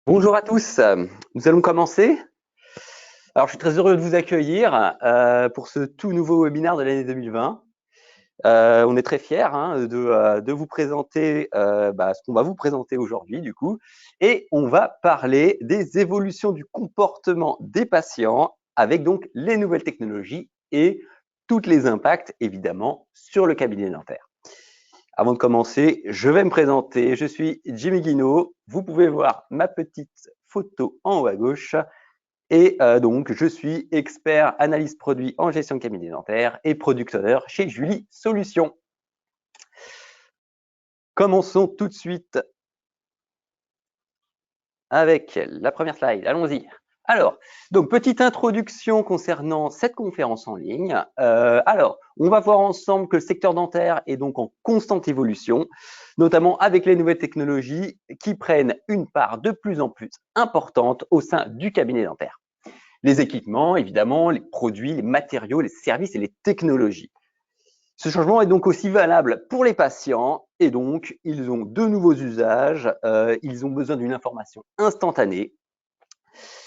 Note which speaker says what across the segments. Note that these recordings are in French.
Speaker 1: Bonjour à tous, nous allons commencer. Alors, je suis très heureux de vous accueillir pour ce tout nouveau webinaire de l'année 2020. On est très fiers de vous présenter ce qu'on va vous présenter aujourd'hui du coup. Et on va parler des évolutions du comportement des patients avec donc les nouvelles technologies et tous les impacts évidemment sur le cabinet dentaire. Avant de commencer, je vais me présenter. Je suis Jimmy Guinaud. Vous pouvez voir ma petite photo en haut à gauche. Et donc, je suis expert analyse produit en gestion de cabinet dentaire et product owner chez Julie Solutions. Commençons tout de suite avec la première slide. Allons-y. Alors, donc petite introduction concernant cette conférence en ligne. Alors, on va voir ensemble que le secteur dentaire est donc en constante évolution, notamment avec les nouvelles technologies qui prennent une part de plus en plus importante au sein du cabinet dentaire. Les équipements, évidemment, les produits, les matériaux, les services et les technologies. Ce changement est donc aussi valable pour les patients et donc ils ont de nouveaux usages, ils ont besoin d'une information instantanée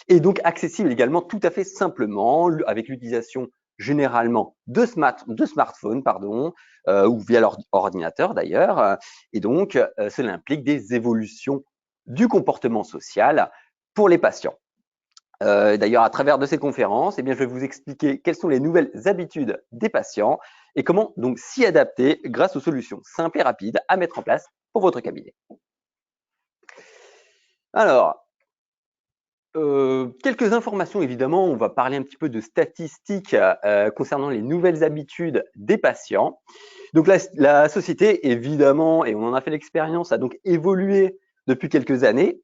Speaker 1: et donc accessible également tout à fait simplement avec l'utilisation généralement de smartphones ou via leur ordinateur d'ailleurs. Et donc, cela implique des évolutions du comportement social pour les patients. D'ailleurs, à travers de ces conférences, je vais vous expliquer quelles sont les nouvelles habitudes des patients et comment donc s'y adapter grâce aux solutions simples et rapides à mettre en place pour votre cabinet. Alors, quelques informations évidemment, on va parler un petit peu de statistiques concernant les nouvelles habitudes des patients. Donc la société évidemment, et on en a fait l'expérience, a donc évolué depuis quelques années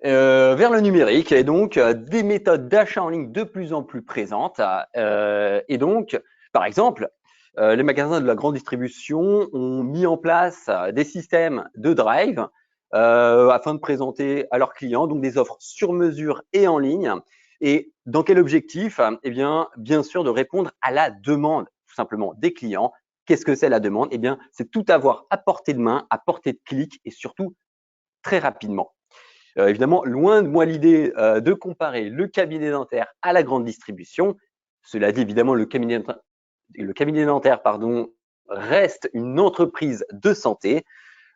Speaker 1: vers le numérique et donc des méthodes d'achat en ligne de plus en plus présentes. Et donc, par exemple, les magasins de la grande distribution ont mis en place des systèmes de drive afin de présenter à leurs clients donc des offres sur mesure et en ligne. Et dans quel objectif? Eh bien sûr, de répondre à la demande tout simplement des clients. Qu'est-ce que c'est la demande? Eh bien, c'est tout avoir à portée de main, à portée de clic et surtout très rapidement. Évidemment, loin de moi l'idée de comparer le cabinet dentaire à la grande distribution. Cela dit, évidemment, le cabinet dentaire reste une entreprise de santé.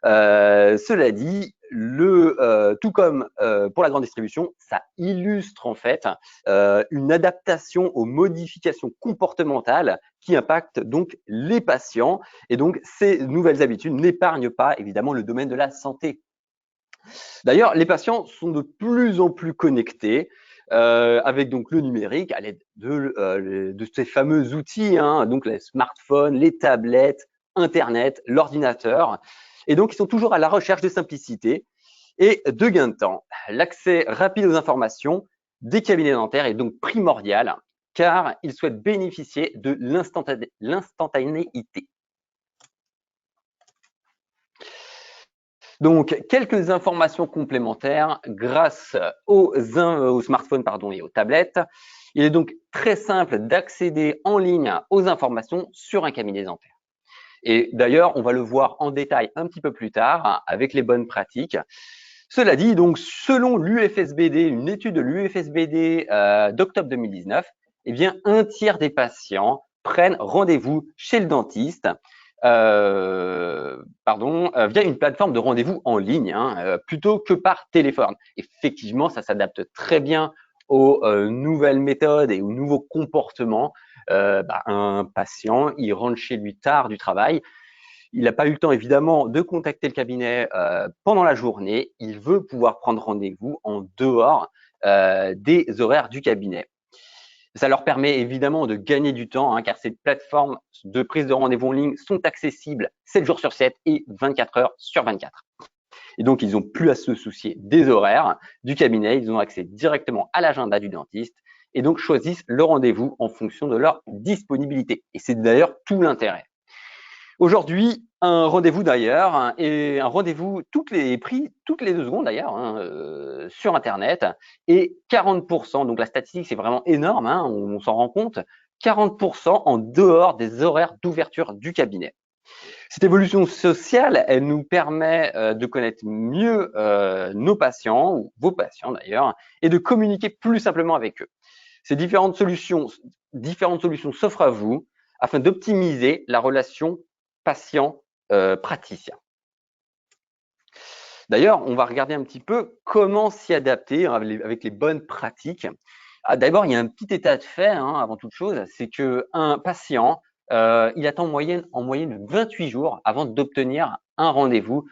Speaker 1: Cela dit, tout comme pour la grande distribution, ça illustre en fait une adaptation aux modifications comportementales qui impactent donc les patients. Et donc, ces nouvelles habitudes n'épargnent pas évidemment le domaine de la santé. D'ailleurs, les patients sont de plus en plus connectés avec donc le numérique à l'aide de ces fameux outils, donc les smartphones, les tablettes, Internet, l'ordinateur. Et donc, ils sont toujours à la recherche de simplicité et de gain de temps. L'accès rapide aux informations des cabinets dentaires est donc primordial car ils souhaitent bénéficier de l'instantanéité. Donc, quelques informations complémentaires grâce aux smartphones et aux tablettes. Il est donc très simple d'accéder en ligne aux informations sur un cabinet dentaire. Et d'ailleurs, on va le voir en détail un petit peu plus tard avec les bonnes pratiques. Cela dit, donc, selon l'UFSBD, une étude de l'UFSBD d'octobre 2019, eh bien, un tiers des patients prennent rendez-vous chez le dentiste via une plateforme de rendez-vous en ligne plutôt que par téléphone. Effectivement, ça s'adapte très bien aux nouvelles méthodes et aux nouveaux comportements. Un patient, il rentre chez lui tard du travail, il n'a pas eu le temps évidemment de contacter le cabinet pendant la journée, il veut pouvoir prendre rendez-vous en dehors des horaires du cabinet. Ça leur permet évidemment de gagner du temps car ces plateformes de prise de rendez-vous en ligne sont accessibles 7 jours sur 7 et 24 heures sur 24. Et donc, ils n'ont plus à se soucier des horaires du cabinet. Ils ont accès directement à l'agenda du dentiste et donc choisissent le rendez-vous en fonction de leur disponibilité. Et c'est d'ailleurs tout l'intérêt. Aujourd'hui, un rendez-vous d'ailleurs et un rendez-vous toutes les 2 secondes d'ailleurs sur Internet et 40%, donc la statistique c'est vraiment énorme, on s'en rend compte, 40% en dehors des horaires d'ouverture du cabinet. Cette évolution sociale, elle nous permet de connaître mieux nos patients, ou vos patients d'ailleurs, et de communiquer plus simplement avec eux. Ces différentes solutions s'offrent à vous afin d'optimiser la relation patient-praticien. D'ailleurs, on va regarder un petit peu comment s'y adapter avec les bonnes pratiques. D'abord, il y a un petit état de fait avant toute chose, c'est qu'un patient, il attend en moyenne 28 jours avant d'obtenir un rendez-vous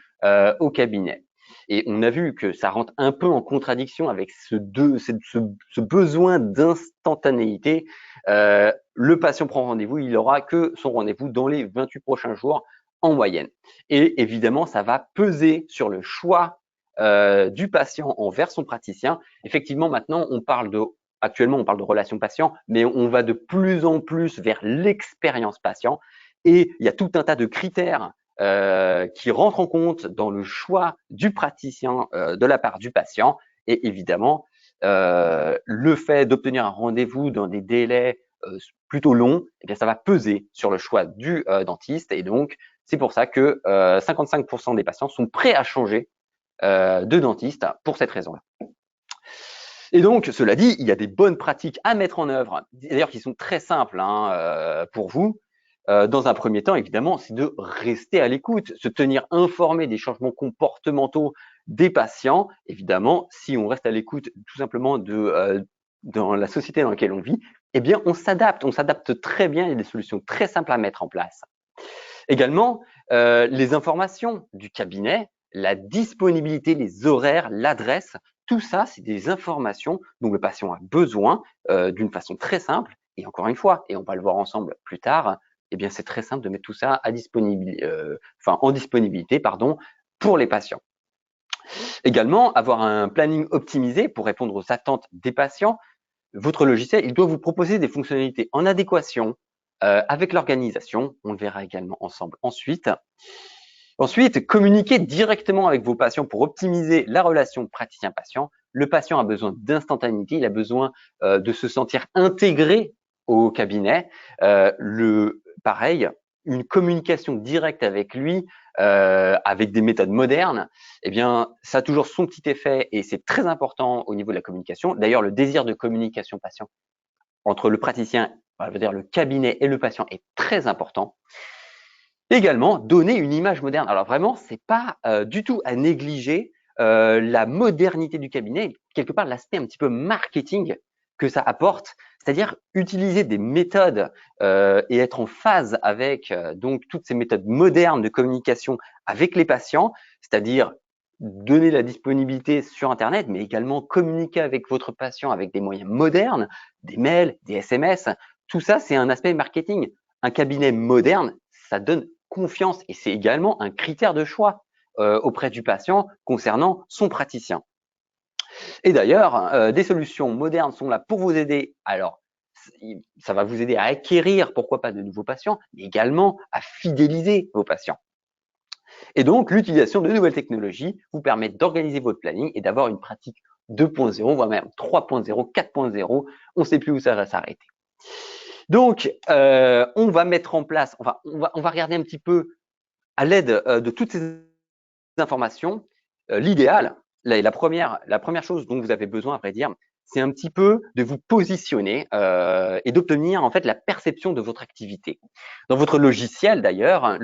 Speaker 1: au cabinet. Et on a vu que ça rentre un peu en contradiction avec ce besoin d'instantanéité. Le patient prend rendez-vous, il n'aura que son rendez-vous dans les 28 prochains jours en moyenne. Et évidemment, ça va peser sur le choix du patient envers son praticien. Effectivement, maintenant, actuellement, on parle de relation patient, mais on va de plus en plus vers l'expérience patient. Et il y a tout un tas de critères qui rentrent en compte dans le choix du praticien de la part du patient. Et évidemment, le fait d'obtenir un rendez-vous dans des délais plutôt longs, eh bien, ça va peser sur le choix du dentiste. Et donc, c'est pour ça que 55% des patients sont prêts à changer de dentiste pour cette raison-là. Et donc, cela dit, il y a des bonnes pratiques à mettre en œuvre, d'ailleurs qui sont très simples pour vous. Dans un premier temps, évidemment, c'est de rester à l'écoute, se tenir informé des changements comportementaux des patients. Évidemment, si on reste à l'écoute tout simplement dans la société dans laquelle on vit, eh bien, on s'adapte très bien, il y a des solutions très simples à mettre en place. Également, les informations du cabinet, la disponibilité, les horaires, l'adresse, tout ça, c'est des informations dont le patient a besoin d'une façon très simple. Et encore une fois, et on va le voir ensemble plus tard, eh bien, c'est très simple de mettre tout ça en disponibilité pour les patients. Également, avoir un planning optimisé pour répondre aux attentes des patients. Votre logiciel, il doit vous proposer des fonctionnalités en adéquation avec l'organisation. On le verra également ensemble ensuite. Ensuite, communiquez directement avec vos patients pour optimiser la relation praticien-patient. Le patient a besoin d'instantanéité, il a besoin de se sentir intégré au cabinet. Pareil, une communication directe avec lui, avec des méthodes modernes, eh bien, ça a toujours son petit effet et c'est très important au niveau de la communication. D'ailleurs, le désir de communication patient entre le praticien, je veux dire le cabinet et le patient est très important. Également, donner une image moderne. Alors vraiment, c'est pas du tout à négliger la modernité du cabinet, quelque part l'aspect un petit peu marketing que ça apporte, c'est-à-dire utiliser des méthodes et être en phase avec donc toutes ces méthodes modernes de communication avec les patients, c'est-à-dire donner la disponibilité sur Internet, mais également communiquer avec votre patient avec des moyens modernes, des mails, des SMS. Tout ça, c'est un aspect marketing. Un cabinet moderne, ça donne confiance et c'est également un critère de choix auprès du patient concernant son praticien. Et d'ailleurs, des solutions modernes sont là pour vous aider. Alors, ça va vous aider à acquérir, pourquoi pas, de nouveaux patients, mais également à fidéliser vos patients. Et donc, l'utilisation de nouvelles technologies vous permet d'organiser votre planning et d'avoir une pratique 2.0, voire même 3.0, 4.0. On ne sait plus où ça va s'arrêter. Donc, on va mettre en place, on va regarder un petit peu à l'aide de toutes ces informations, l'idéal, la première chose dont vous avez besoin, à vrai dire, c'est un petit peu de vous positionner et d'obtenir en fait la perception de votre activité. Dans votre logiciel d'ailleurs,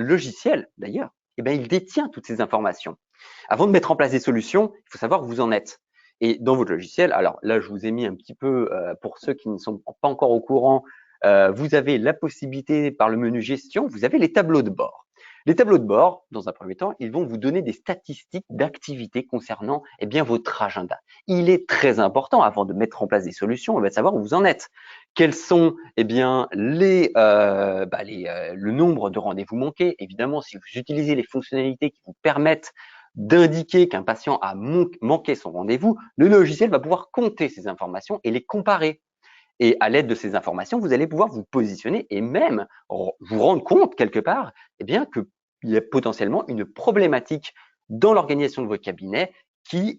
Speaker 1: eh bien, il détient toutes ces informations. Avant de mettre en place des solutions, il faut savoir où vous en êtes. Et dans votre logiciel, alors là, je vous ai mis un petit peu, pour ceux qui ne sont pas encore au courant, vous avez la possibilité par le menu gestion, vous avez les tableaux de bord. Les tableaux de bord, dans un premier temps, ils vont vous donner des statistiques d'activité concernant votre agenda. Il est très important, avant de mettre en place des solutions, de savoir où vous en êtes. Quels sont le nombre de rendez-vous manqués. Évidemment, si vous utilisez les fonctionnalités qui vous permettent d'indiquer qu'un patient a manqué son rendez-vous, le logiciel va pouvoir compter ces informations et les comparer. Et à l'aide de ces informations, vous allez pouvoir vous positionner et même vous rendre compte quelque part qu'il y a potentiellement une problématique dans l'organisation de votre cabinet qui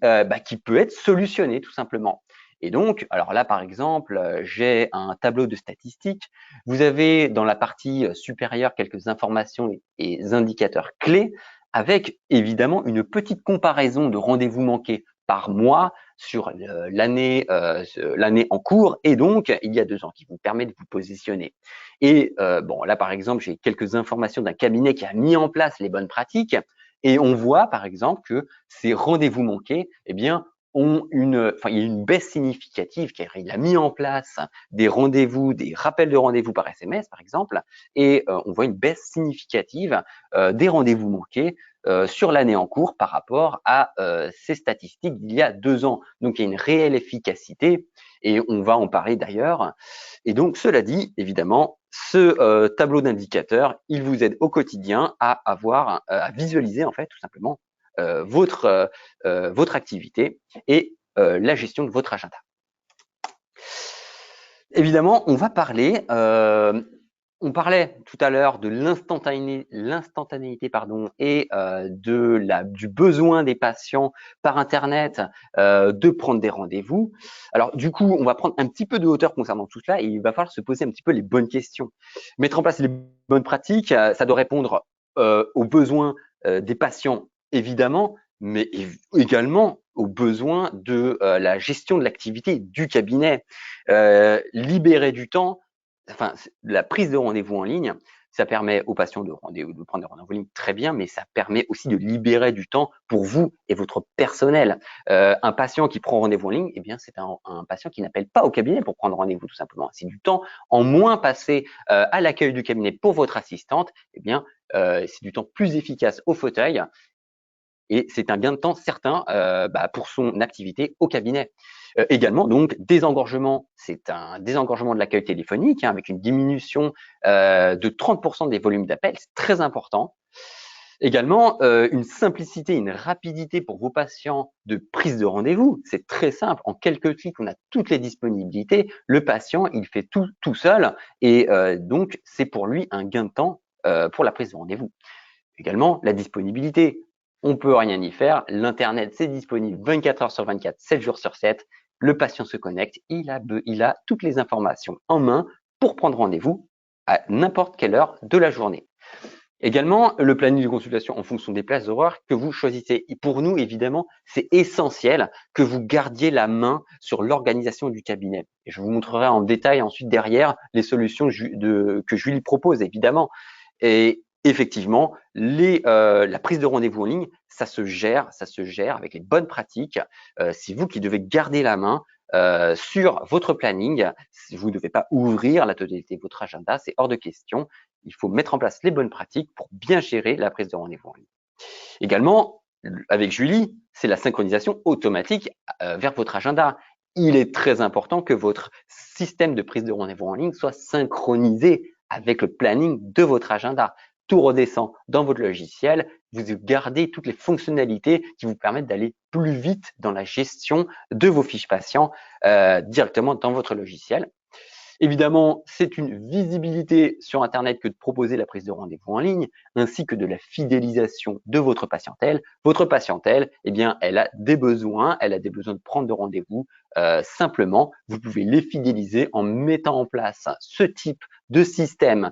Speaker 1: peut être solutionnée tout simplement. Et donc, alors là, par exemple, j'ai un tableau de statistiques. Vous avez dans la partie supérieure quelques informations et indicateurs clés avec évidemment une petite comparaison de rendez-vous manqués par mois sur l'année en cours et donc il y a 2 ans qui vous permet de vous positionner. Et bon, là par exemple, j'ai quelques informations d'un cabinet qui a mis en place les bonnes pratiques et on voit par exemple que ces rendez-vous manqués, eh bien, il y a une baisse significative car il a mis en place des rendez-vous, des rappels de rendez-vous par SMS par exemple, et on voit une baisse significative des rendez-vous manqués sur l'année en cours par rapport à ces statistiques d'il y a 2 ans. Donc il y a une réelle efficacité et on va en parler d'ailleurs. Et donc cela dit, évidemment, ce tableau d'indicateurs, il vous aide au quotidien à avoir, à visualiser en fait tout simplement votre activité et la gestion de votre agenda. Évidemment, on va parler, on parlait tout à l'heure de l'instantanéité et du besoin des patients par Internet de prendre des rendez-vous. Alors du coup, on va prendre un petit peu de hauteur concernant tout cela et il va falloir se poser un petit peu les bonnes questions. Mettre en place les bonnes pratiques, ça doit répondre aux besoins des patients évidemment, mais également aux besoins de la gestion de l'activité du cabinet. Libérer du temps, enfin, la prise de rendez-vous en ligne, ça permet aux patients de prendre des rendez-vous en ligne très bien, mais ça permet aussi de libérer du temps pour vous et votre personnel. Un patient qui prend rendez-vous en ligne, eh bien, c'est un patient qui n'appelle pas au cabinet pour prendre rendez-vous tout simplement. C'est du temps en moins passé à l'accueil du cabinet pour votre assistante, eh bien, c'est du temps plus efficace au fauteuil et c'est un gain de temps certain pour son activité au cabinet. Également, donc, désengorgement, c'est un désengorgement de l'accueil téléphonique avec une diminution de 30% des volumes d'appels, c'est très important. Également, une simplicité, une rapidité pour vos patients de prise de rendez-vous. C'est très simple. En quelques clics, on a toutes les disponibilités. Le patient, il fait tout seul et donc, c'est pour lui un gain de temps pour la prise de rendez-vous. Également, la disponibilité. On peut rien y faire. L'Internet, c'est disponible 24 heures sur 24, 7 jours sur 7. Le patient se connecte. Il a toutes les informations en main pour prendre rendez-vous à n'importe quelle heure de la journée. Également, le planning de consultation en fonction des places d'horaire que vous choisissez. Et pour nous, évidemment, c'est essentiel que vous gardiez la main sur l'organisation du cabinet. Et je vous montrerai en détail ensuite derrière les solutions que Julie propose, évidemment. Et effectivement, la prise de rendez-vous en ligne, ça se gère avec les bonnes pratiques. C'est vous qui devez garder la main sur votre planning. Vous ne devez pas ouvrir la totalité de votre agenda, c'est hors de question. Il faut mettre en place les bonnes pratiques pour bien gérer la prise de rendez-vous en ligne. Également, avec Julie, c'est la synchronisation automatique vers votre agenda. Il est très important que votre système de prise de rendez-vous en ligne soit synchronisé avec le planning de votre agenda. Tout redescend dans votre logiciel, vous gardez toutes les fonctionnalités qui vous permettent d'aller plus vite dans la gestion de vos fiches patients directement dans votre logiciel. Évidemment, c'est une visibilité sur Internet que de proposer la prise de rendez-vous en ligne, ainsi que de la fidélisation de votre patientèle. Votre patientèle, eh bien, elle a des besoins de prendre de rendez-vous. Simplement, vous pouvez les fidéliser en mettant en place ce type de système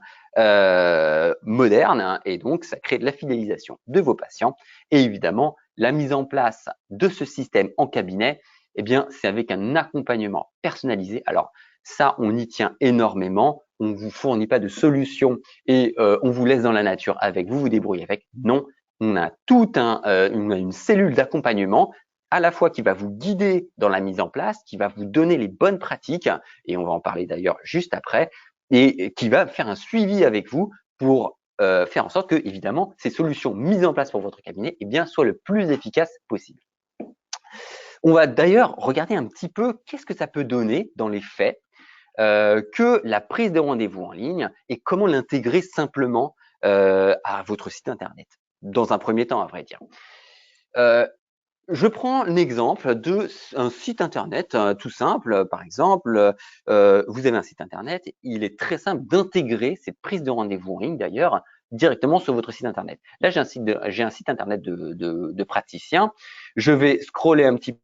Speaker 1: moderne, hein, et donc ça crée de la fidélisation de vos patients. Et évidemment, la mise en place de ce système en cabinet, eh bien, c'est avec un accompagnement personnalisé. Alors, ça, on y tient énormément. On ne vous fournit pas de solution et on vous laisse dans la nature avec, vous vous débrouillez avec. Non, on a une cellule d'accompagnement à la fois qui va vous guider dans la mise en place, qui va vous donner les bonnes pratiques, et on va en parler d'ailleurs juste après, et qui va faire un suivi avec vous pour faire en sorte que, évidemment, ces solutions mises en place pour votre cabinet eh bien, soient le plus efficaces possible. On va d'ailleurs regarder un petit peu qu'est-ce que ça peut donner dans les faits que la prise de rendez-vous en ligne et comment l'intégrer simplement à votre site internet. Dans un premier temps, à vrai dire. Je prends l'exemple d'un site internet tout simple. Par exemple, vous avez un site internet. Il est très simple d'intégrer cette prise de rendez-vous en ligne d'ailleurs directement sur votre site internet. Là, j'ai un site internet de praticien. Je vais scroller un petit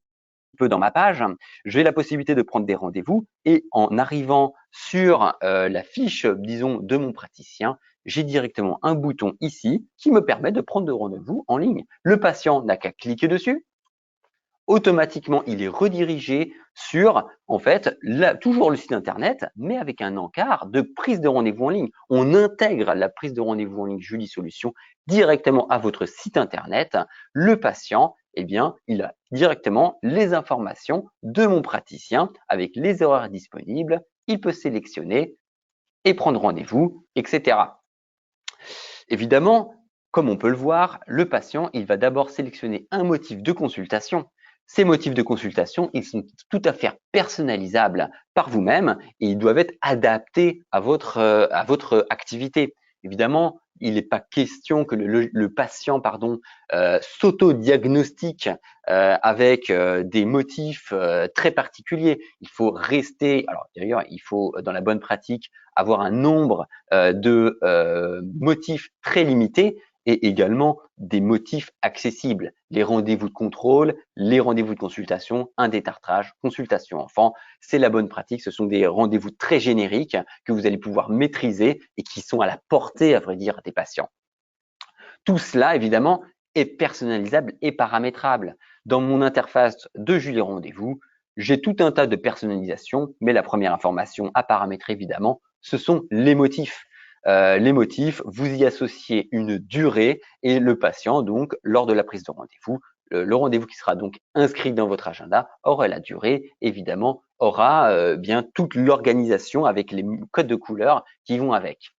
Speaker 1: peu dans ma page, j'ai la possibilité de prendre des rendez-vous et en arrivant sur la fiche, disons, de mon praticien, j'ai directement un bouton ici qui me permet de prendre de rendez-vous en ligne. Le patient n'a qu'à cliquer dessus. Automatiquement, il est redirigé sur, en fait, toujours le site internet, mais avec un encart de prise de rendez-vous en ligne. On intègre la prise de rendez-vous en ligne Julie Solutions directement à votre site internet. Le patient, eh bien, il a directement les informations de mon praticien avec les horaires disponibles. Il peut sélectionner et prendre rendez-vous, etc. Évidemment, comme on peut le voir, le patient, il va d'abord sélectionner un motif de consultation. Ces motifs de consultation, ils sont tout à fait personnalisables par vous-même et ils doivent être adaptés à votre activité. Évidemment, il n'est pas question que le patient s'auto-diagnostique avec des motifs très particuliers. Il faut rester, alors d'ailleurs, il faut dans la bonne pratique avoir un nombre de motifs très limités et également des motifs accessibles. Les rendez-vous de contrôle, les rendez-vous de consultation, un détartrage, consultation enfant, c'est la bonne pratique. Ce sont des rendez-vous très génériques que vous allez pouvoir maîtriser et qui sont à la portée, à vrai dire, des patients. Tout cela, évidemment, est personnalisable et paramétrable. Dans mon interface de Julie Rendez-vous, j'ai tout un tas de personnalisations, mais la première information à paramétrer, évidemment, ce sont les motifs. Les motifs, vous y associez une durée et le patient, donc, lors de la prise de rendez-vous, le rendez-vous qui sera donc inscrit dans votre agenda aura la durée, évidemment, aura bien toute l'organisation avec les codes de couleurs qui vont avec.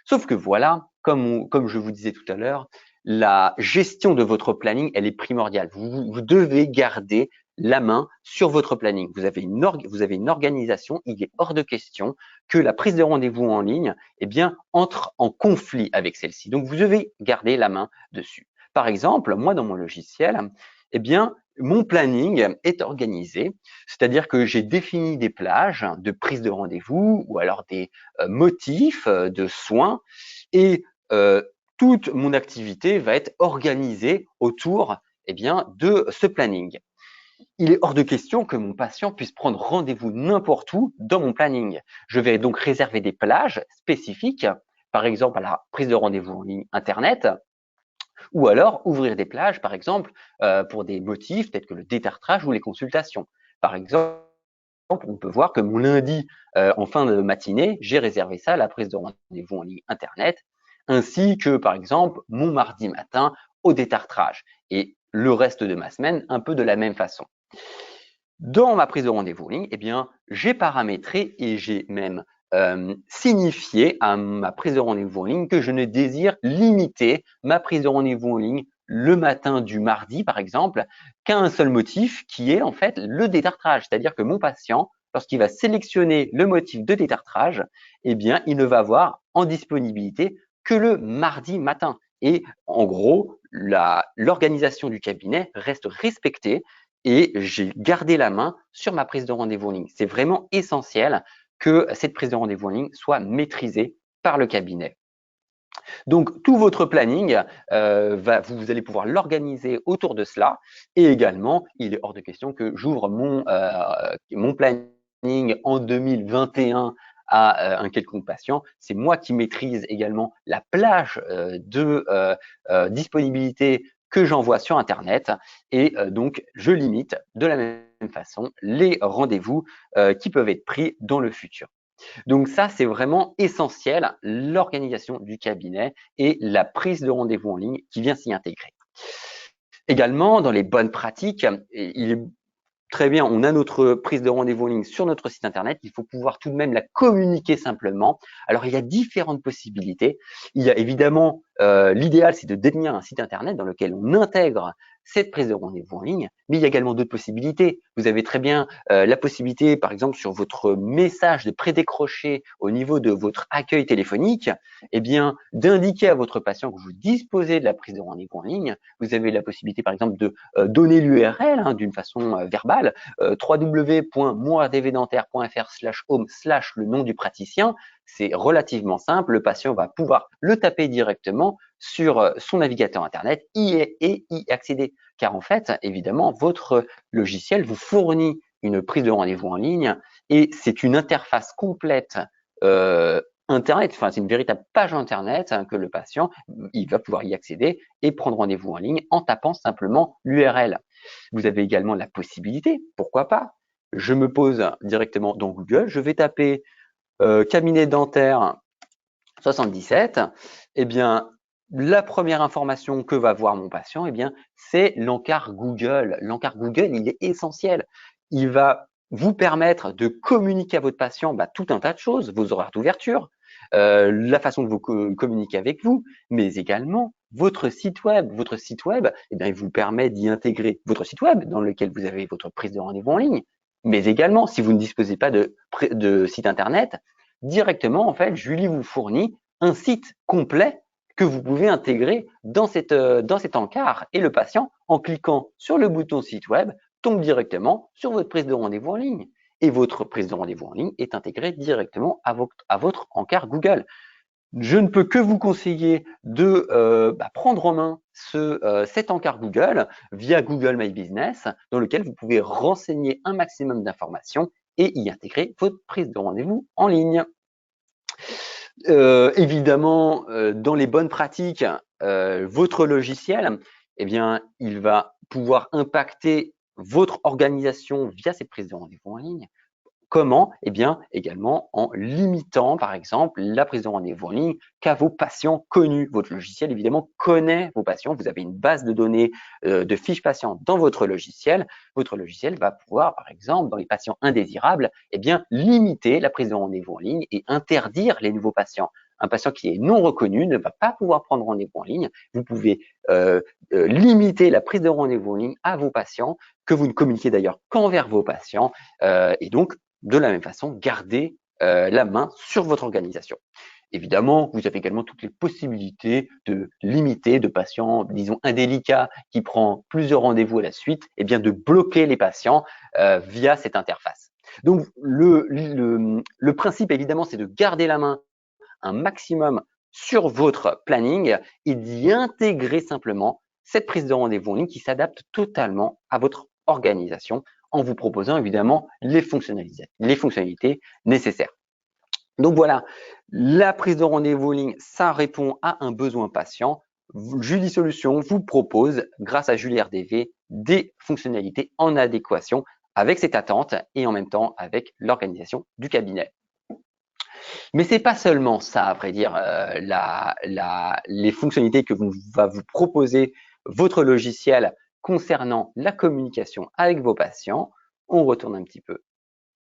Speaker 1: Sauf que voilà, comme je vous disais tout à l'heure, la gestion de votre planning, elle est primordiale. Vous devez garder la main sur votre planning. Vous avez une organisation, il est hors de question que la prise de rendez-vous en ligne, eh bien, entre en conflit avec celle-ci. Donc, vous devez garder la main dessus. Par exemple, moi, dans mon logiciel, eh bien, mon planning est organisé, c'est-à-dire que j'ai défini des plages de prise de rendez-vous ou alors des motifs de soins et toute mon activité va être organisée autour eh bien, de ce planning. Il est hors de question que mon patient puisse prendre rendez-vous n'importe où dans mon planning. Je vais donc réserver des plages spécifiques, par exemple à la prise de rendez-vous en ligne Internet, ou alors ouvrir des plages, par exemple, pour des motifs tels que le détartrage ou les consultations. Par exemple, on peut voir que mon lundi en fin de matinée, j'ai réservé ça à la prise de rendez-vous en ligne Internet, ainsi que par exemple mon mardi matin au détartrage et le reste de ma semaine un peu de la même façon. Dans ma prise de rendez-vous en ligne, eh bien, j'ai paramétré et j'ai même signifié à ma prise de rendez-vous en ligne que je ne désire limiter ma prise de rendez-vous en ligne le matin du mardi, par exemple, qu'à un seul motif qui est en fait le détartrage. C'est-à-dire que mon patient, lorsqu'il va sélectionner le motif de détartrage, eh bien, il ne va avoir en disponibilité que le mardi matin. Et en gros, l'organisation du cabinet reste respectée et j'ai gardé la main sur ma prise de rendez-vous en ligne. C'est vraiment essentiel que cette prise de rendez-vous en ligne soit maîtrisée par le cabinet. Donc, tout votre planning, vous allez pouvoir l'organiser autour de cela. Et également, il est hors de question que j'ouvre mon planning en 2021 à un quelconque patient. C'est moi qui maîtrise également la plage de disponibilité que j'envoie sur Internet. Et donc, je limite de la même façon les rendez-vous qui peuvent être pris dans le futur. Donc ça, c'est vraiment essentiel, l'organisation du cabinet et la prise de rendez-vous en ligne qui vient s'y intégrer. Également, dans les bonnes pratiques, il est très bien, on a notre prise de rendez-vous en ligne sur notre site internet, il faut pouvoir tout de même la communiquer simplement. Alors, il y a différentes possibilités. Il y a évidemment, l'idéal, c'est de détenir un site internet dans lequel on intègre cette prise de rendez-vous en ligne, mais il y a également d'autres possibilités. Vous avez très bien la possibilité, par exemple, sur votre message de prédécroché au niveau de votre accueil téléphonique, eh bien, d'indiquer à votre patient que vous disposez de la prise de rendez-vous en ligne. Vous avez la possibilité, par exemple, de donner l'URL d'une façon verbale, www.moirdvdentaire.fr/home/ le nom du praticien. c'est relativement simple. Le patient va pouvoir le taper directement sur son navigateur Internet et y accéder. Car en fait, évidemment, votre logiciel vous fournit une prise de rendez-vous en ligne et c'est une interface complète Internet, enfin c'est une véritable page Internet que le patient il va pouvoir y accéder et prendre rendez-vous en ligne en tapant simplement l'URL. Vous avez également la possibilité, pourquoi pas, je me pose directement dans Google, je vais taper cabinet dentaire 77, eh bien la première information que va voir mon patient, eh bien c'est l'encart Google. L'encart Google, il est essentiel. Il va vous permettre de communiquer à votre patient tout un tas de choses, vos horaires d'ouverture, la façon de vous communiquer avec vous, mais également votre site web. Votre site web, eh bien, il vous permet d'y intégrer votre site web dans lequel vous avez votre prise de rendez-vous en ligne, mais également, si vous ne disposez pas de site internet, directement, en fait, Julie vous fournit un site complet que vous pouvez intégrer dans cet encart. Et le patient, en cliquant sur le bouton site web, tombe directement sur votre prise de rendez-vous en ligne. Et votre prise de rendez-vous en ligne est intégrée directement à votre encart Google. Je ne peux que vous conseiller de prendre en main cet encart Google via Google My Business, dans lequel vous pouvez renseigner un maximum d'informations et y intégrer votre prise de rendez-vous en ligne. Évidemment, dans les bonnes pratiques, votre logiciel, eh bien, il va pouvoir impacter votre organisation via cette prise de rendez-vous en ligne. Comment? Eh bien, également en limitant, par exemple, la prise de rendez-vous en ligne qu'à vos patients connus. Votre logiciel, évidemment, connaît vos patients. Vous avez une base de données de fiches patients dans votre logiciel. Votre logiciel va pouvoir, par exemple, dans les patients indésirables, eh bien, limiter la prise de rendez-vous en ligne et interdire les nouveaux patients. Un patient qui est non reconnu ne va pas pouvoir prendre rendez-vous en ligne. Vous pouvez limiter la prise de rendez-vous en ligne à vos patients, que vous ne communiquez d'ailleurs qu'envers vos patients. Et donc, de la même façon, garder la main sur votre organisation. Évidemment, vous avez également toutes les possibilités de limiter de patients, disons, indélicats qui prend plusieurs rendez-vous à la suite, et bien de bloquer les patients via cette interface. Donc, le principe, évidemment, c'est de garder la main un maximum sur votre planning et d'y intégrer simplement cette prise de rendez-vous en ligne qui s'adapte totalement à votre organisation en vous proposant évidemment les fonctionnalités nécessaires. Donc voilà, la prise de rendez-vous en ligne, ça répond à un besoin patient. Julie Solutions vous propose, grâce à Julie RDV, des fonctionnalités en adéquation avec cette attente et en même temps avec l'organisation du cabinet. Mais c'est pas seulement ça, à vrai dire, les fonctionnalités que va vous proposer votre logiciel concernant la communication avec vos patients. On retourne un petit peu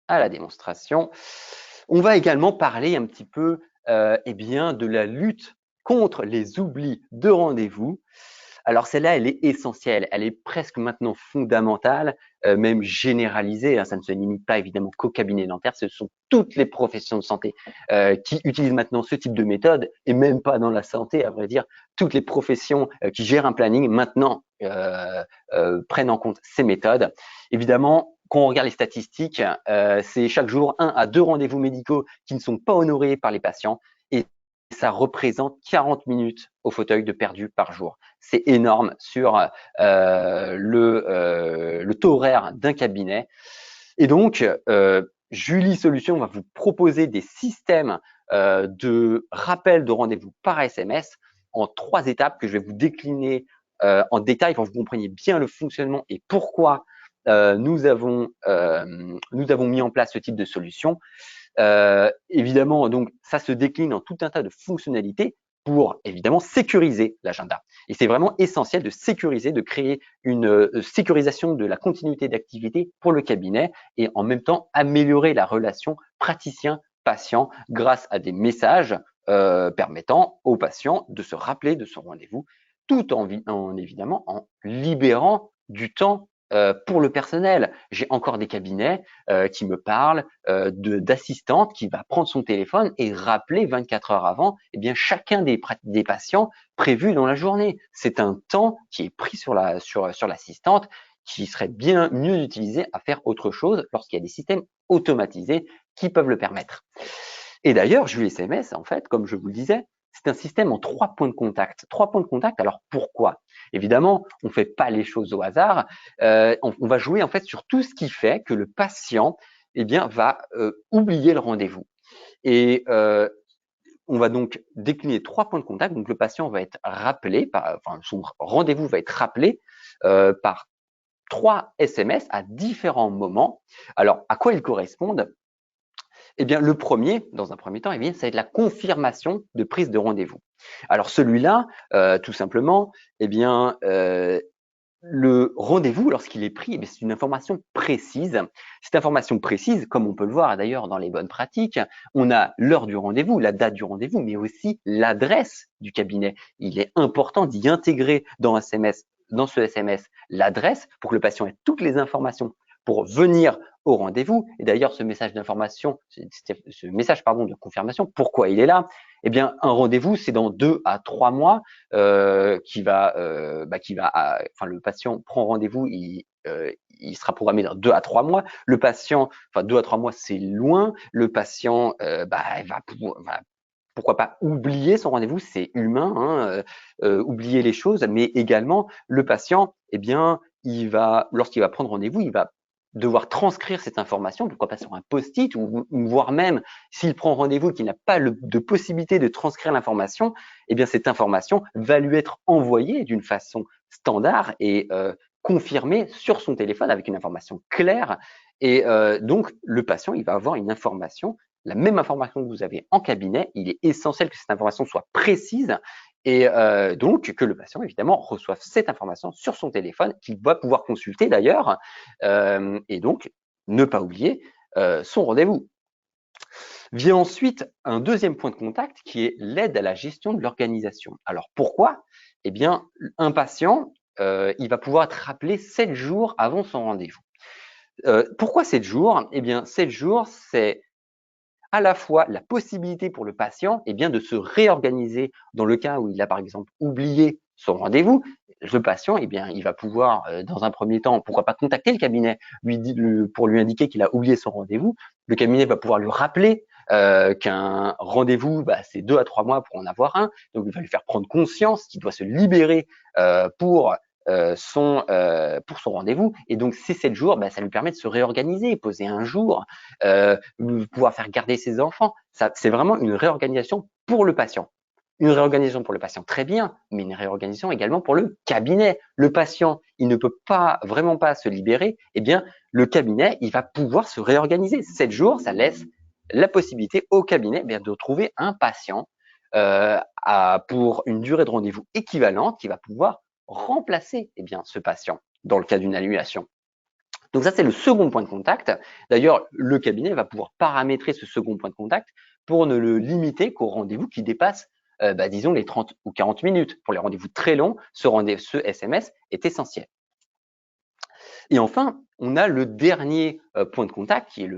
Speaker 1: à la démonstration. On va également parler un petit peu de la lutte contre les oublis de rendez-vous. Alors celle-là, elle est essentielle, elle est presque maintenant fondamentale, même généralisée. Hein, ça ne se limite pas évidemment qu'au cabinet dentaire, ce sont toutes les professions de santé qui utilisent maintenant ce type de méthode, et même pas dans la santé, à vrai dire, toutes les professions qui gèrent un planning maintenant prennent en compte ces méthodes. Évidemment, quand on regarde les statistiques, c'est chaque jour 1 à 2 rendez-vous médicaux qui ne sont pas honorés par les patients et ça représente 40 minutes au fauteuil de perdu par jour. C'est énorme sur le taux horaire d'un cabinet. Et donc, Julie Solutions va vous proposer des systèmes de rappel de rendez-vous par SMS en 3 étapes que je vais vous décliner en détail pour que vous compreniez bien le fonctionnement et pourquoi nous avons mis en place ce type de solution. Évidemment, donc ça se décline en tout un tas de fonctionnalités pour évidemment sécuriser l'agenda. Et c'est vraiment essentiel de sécuriser, de créer une sécurisation de la continuité d'activité pour le cabinet et en même temps améliorer la relation praticien-patient grâce à des messages permettant aux patients de se rappeler de son rendez-vous tout en évidemment en libérant du temps pour le personnel. J'ai encore des cabinets qui me parlent d'assistantes qui va prendre son téléphone et rappeler 24 heures avant chacun des patients prévus dans la journée. C'est un temps qui est pris sur l'assistante qui serait bien mieux utilisé à faire autre chose lorsqu'il y a des systèmes automatisés qui peuvent le permettre. Et d'ailleurs, JUSMS, en fait, comme je vous le disais, c'est un système en 3 points de contact. 3 points de contact, alors pourquoi? Évidemment, on ne fait pas les choses au hasard. On va jouer en fait sur tout ce qui fait que le patient va oublier le rendez-vous. Et on va donc décliner 3 points de contact. Donc le patient va être rappelé, son rendez-vous va être rappelé par 3 SMS à différents moments. Alors, à quoi ils correspondent? Eh bien, le premier, dans un premier temps, ça va être la confirmation de prise de rendez-vous. Alors celui-là, tout simplement, le rendez-vous, lorsqu'il est pris, c'est une information précise. Cette information précise, comme on peut le voir d'ailleurs dans les bonnes pratiques, on a l'heure du rendez-vous, la date du rendez-vous, mais aussi l'adresse du cabinet. Il est important d'y intégrer dans ce SMS l'adresse pour que le patient ait toutes les informations pour venir au rendez-vous. Et d'ailleurs, ce message d'information, de confirmation, pourquoi il est là? Eh bien, un rendez-vous, c'est dans 2 à 3 mois le patient prend rendez-vous, il sera programmé dans 2 à 3 mois. Le patient, 2 à 3 mois, c'est loin. Le patient, pourquoi pas oublier son rendez-vous, c'est humain, hein, oublier les choses, mais également le patient, lorsqu'il va prendre rendez-vous, il va devoir transcrire cette information, pourquoi pas sur un post-it, ou voire même s'il prend rendez-vous et qu'il n'a pas de possibilité de transcrire l'information, cette information va lui être envoyée d'une façon standard et confirmée sur son téléphone avec une information claire. Et donc, le patient, il va avoir une information, la même information que vous avez en cabinet. Il est essentiel que cette information soit précise et donc que le patient, évidemment, reçoive cette information sur son téléphone qu'il va pouvoir consulter d'ailleurs et donc ne pas oublier son rendez-vous. Vient ensuite un deuxième point de contact qui est l'aide à la gestion de l'organisation. Alors pourquoi? Eh bien, un patient, il va pouvoir être rappelé 7 jours avant son rendez-vous. Pourquoi 7 jours? Eh bien, 7 jours, c'est à la fois la possibilité pour le patient de se réorganiser dans le cas où il a par exemple oublié son rendez-vous. Le patient, il va pouvoir, dans un premier temps, pourquoi pas contacter le cabinet pour lui indiquer qu'il a oublié son rendez-vous. Le cabinet va pouvoir lui rappeler qu'un rendez-vous, c'est 2 à 3 mois pour en avoir un. Donc, il va lui faire prendre conscience qu'il doit se libérer pour son rendez-vous. Et donc, ces 7 jours, ça lui permet de se réorganiser, poser un jour, pouvoir faire garder ses enfants. C'est vraiment une réorganisation pour le patient. Une réorganisation pour le patient, très bien, mais une réorganisation également pour le cabinet. Le patient, il ne peut vraiment pas se libérer. Eh bien, le cabinet, il va pouvoir se réorganiser. 7 jours, ça laisse la possibilité au cabinet de trouver un patient pour une durée de rendez-vous équivalente qui va pouvoir remplacer ce patient dans le cas d'une annulation. Donc ça, c'est le second point de contact. D'ailleurs, le cabinet va pouvoir paramétrer ce second point de contact pour ne le limiter qu'aux rendez-vous qui dépassent, disons, les 30 ou 40 minutes. Pour les rendez-vous très longs, ce SMS est essentiel. Et enfin, on a le dernier point de contact qui est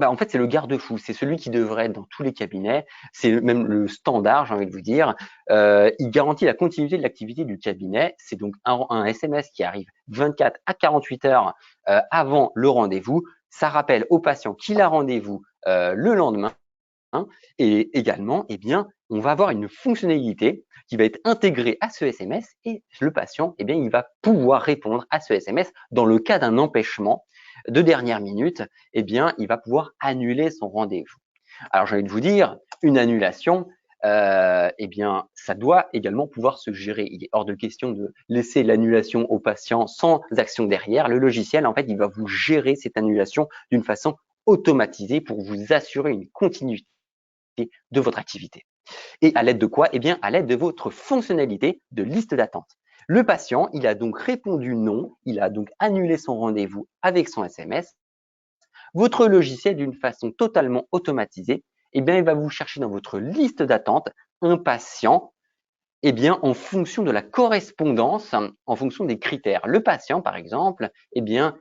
Speaker 1: en fait, c'est le garde-fou. C'est celui qui devrait être dans tous les cabinets. C'est même le standard, j'ai envie de vous dire. Il garantit la continuité de l'activité du cabinet. C'est donc un SMS qui arrive 24 à 48 heures avant le rendez-vous. Ça rappelle au patient qu'il a rendez-vous le lendemain. Et également, on va avoir une fonctionnalité qui va être intégrée à ce SMS et le patient, il va pouvoir répondre à ce SMS dans le cas d'un empêchement de dernière minute, il va pouvoir annuler son rendez-vous. Alors, j'ai envie de vous dire, une annulation, ça doit également pouvoir se gérer. Il est hors de question de laisser l'annulation au patient sans action derrière. Le logiciel, en fait, il va vous gérer cette annulation d'une façon automatisée pour vous assurer une continuité de votre activité. Et à l'aide de quoi? À l'aide de votre fonctionnalité de liste d'attente. Le patient, il a donc répondu non, il a donc annulé son rendez-vous avec son SMS. Votre logiciel, d'une façon totalement automatisée, il va vous chercher dans votre liste d'attente un patient en fonction de la correspondance, en fonction des critères. Le patient, par exemple, il a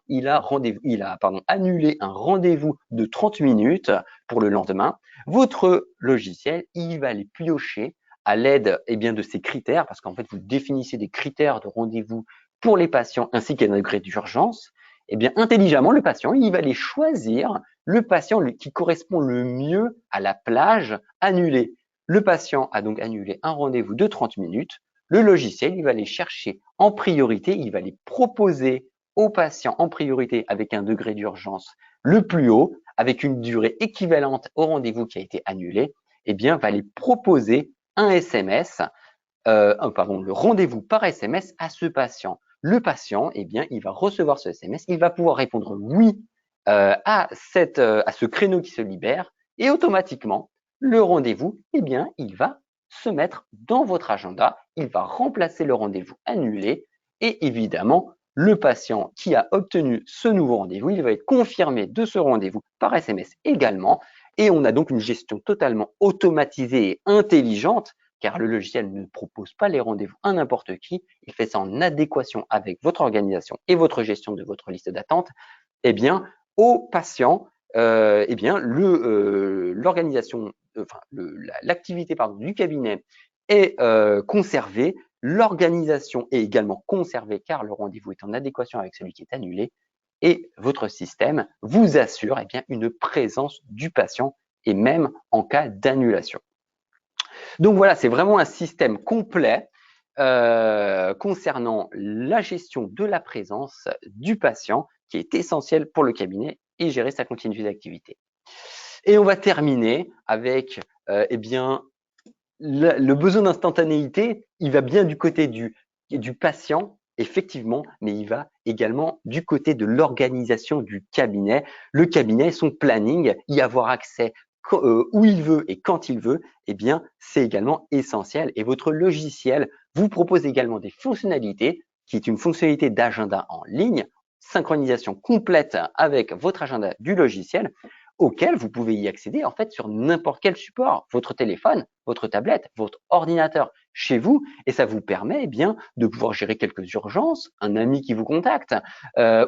Speaker 1: annulé un rendez-vous de 30 minutes pour le lendemain. Votre logiciel, il va les piocher à l'aide de ces critères, parce qu'en fait, vous définissez des critères de rendez-vous pour les patients ainsi qu'un degré d'urgence. eh bien, intelligemment, le patient, il va aller choisir le patient qui correspond le mieux à la plage annulée. Le patient a donc annulé un rendez-vous de 30 minutes. Le logiciel, il va aller chercher en priorité, il va les proposer aux patients en priorité avec un degré d'urgence le plus haut, avec une durée équivalente au rendez-vous qui a été annulé, eh bien, va les proposer un SMS, le rendez-vous par SMS à ce patient. Le patient, eh bien, il va recevoir ce SMS, il va pouvoir répondre oui à ce créneau qui se libère et automatiquement, le rendez-vous, eh bien, il va se mettre dans votre agenda, il va remplacer le rendez-vous annulé et évidemment, le patient qui a obtenu ce nouveau rendez-vous, il va être confirmé de ce rendez-vous par SMS également et on a donc une gestion totalement automatisée et intelligente car le logiciel ne propose pas les rendez-vous à n'importe qui, il fait ça en adéquation avec votre organisation et votre gestion de votre liste d'attente, eh bien, aux patients, eh bien, l'organisation, l'activité du cabinet est conservée, l'organisation est également conservée car le rendez-vous est en adéquation avec celui qui est annulé et votre système vous assure eh bien, une présence du patient et même en cas d'annulation. Donc voilà, c'est vraiment un système complet concernant la gestion de la présence du patient qui est essentiel pour le cabinet et gérer sa continuité d'activité. Et on va terminer avec eh bien, le besoin d'instantanéité, il va bien du côté du patient, effectivement, mais il va également du côté de l'organisation du cabinet. Le cabinet, son planning, y avoir accès où il veut et quand il veut, eh bien, c'est également essentiel. Et votre logiciel vous propose également des fonctionnalités qui est une fonctionnalité d'agenda en ligne, synchronisation complète avec votre agenda du logiciel, auquel vous pouvez y accéder en fait sur n'importe quel support, votre téléphone, votre tablette, votre ordinateur chez vous, et ça vous permet eh bien de pouvoir gérer quelques urgences, un ami qui vous contacte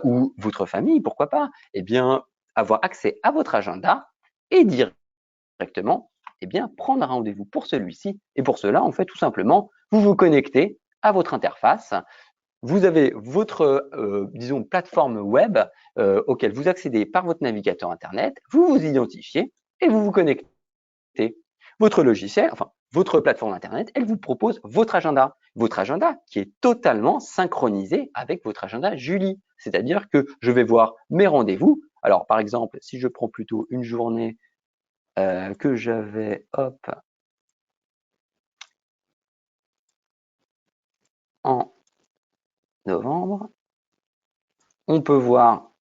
Speaker 1: ou votre famille, pourquoi pas, eh bien avoir accès à votre agenda et directement eh bien prendre un rendez-vous pour celui-ci. Et pour cela, en fait, tout simplement, vous vous connectez à votre interface. Vous avez votre, disons, plateforme web auquel vous accédez par votre navigateur Internet, vous vous identifiez et vous vous connectez. Votre logiciel, enfin, votre plateforme Internet, elle vous propose votre agenda. Votre agenda qui est totalement synchronisé avec votre agenda Julie. C'est-à-dire que je vais voir mes rendez-vous. Alors, par exemple, si je prends plutôt une journée que j'avais, hop, en novembre, on peut voir,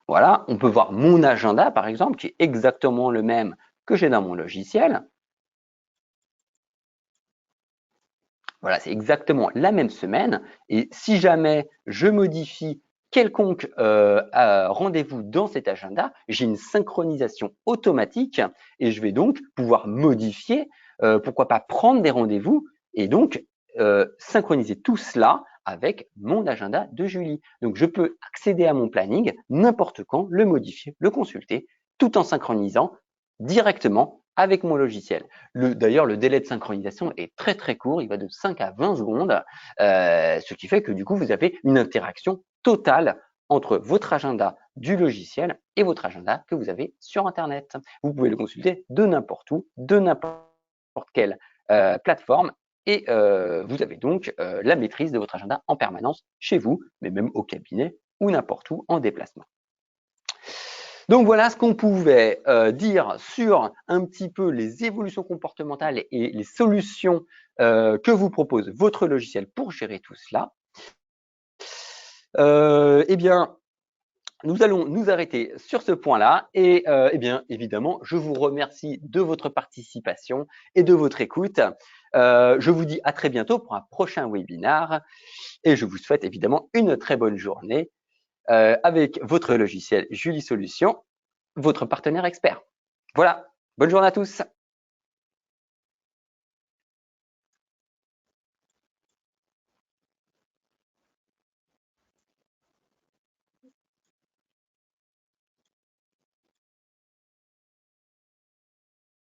Speaker 1: voilà, on peut voir mon agenda, par exemple, qui est exactement le même que j'ai dans mon logiciel. Voilà, c'est exactement la même semaine. Et si jamais je modifie quelconque rendez-vous dans cet agenda, j'ai une synchronisation automatique et je vais donc pouvoir modifier, pourquoi pas prendre des rendez-vous et donc synchroniser tout cela avec mon agenda de Julie. Donc, je peux accéder à mon planning n'importe quand, le modifier, le consulter, tout en synchronisant directement avec mon logiciel. D'ailleurs, le délai de synchronisation est très très court, il va de 5 à 20 secondes, ce qui fait que du coup, vous avez une interaction totale entre votre agenda du logiciel et votre agenda que vous avez sur Internet. Vous pouvez le consulter de n'importe où, de n'importe quelle plateforme et vous avez donc la maîtrise de votre agenda en permanence chez vous, mais même au cabinet ou n'importe où en déplacement. Donc voilà ce qu'on pouvait dire sur un petit peu les évolutions comportementales et les solutions que vous propose votre logiciel pour gérer tout cela. Eh bien, nous allons nous arrêter sur ce point-là et eh bien, évidemment, je vous remercie de votre participation et de votre écoute. Je vous dis à très bientôt pour un prochain webinaire et je vous souhaite évidemment une très bonne journée avec votre logiciel Julie Solutions, votre partenaire expert. Voilà, bonne journée à tous.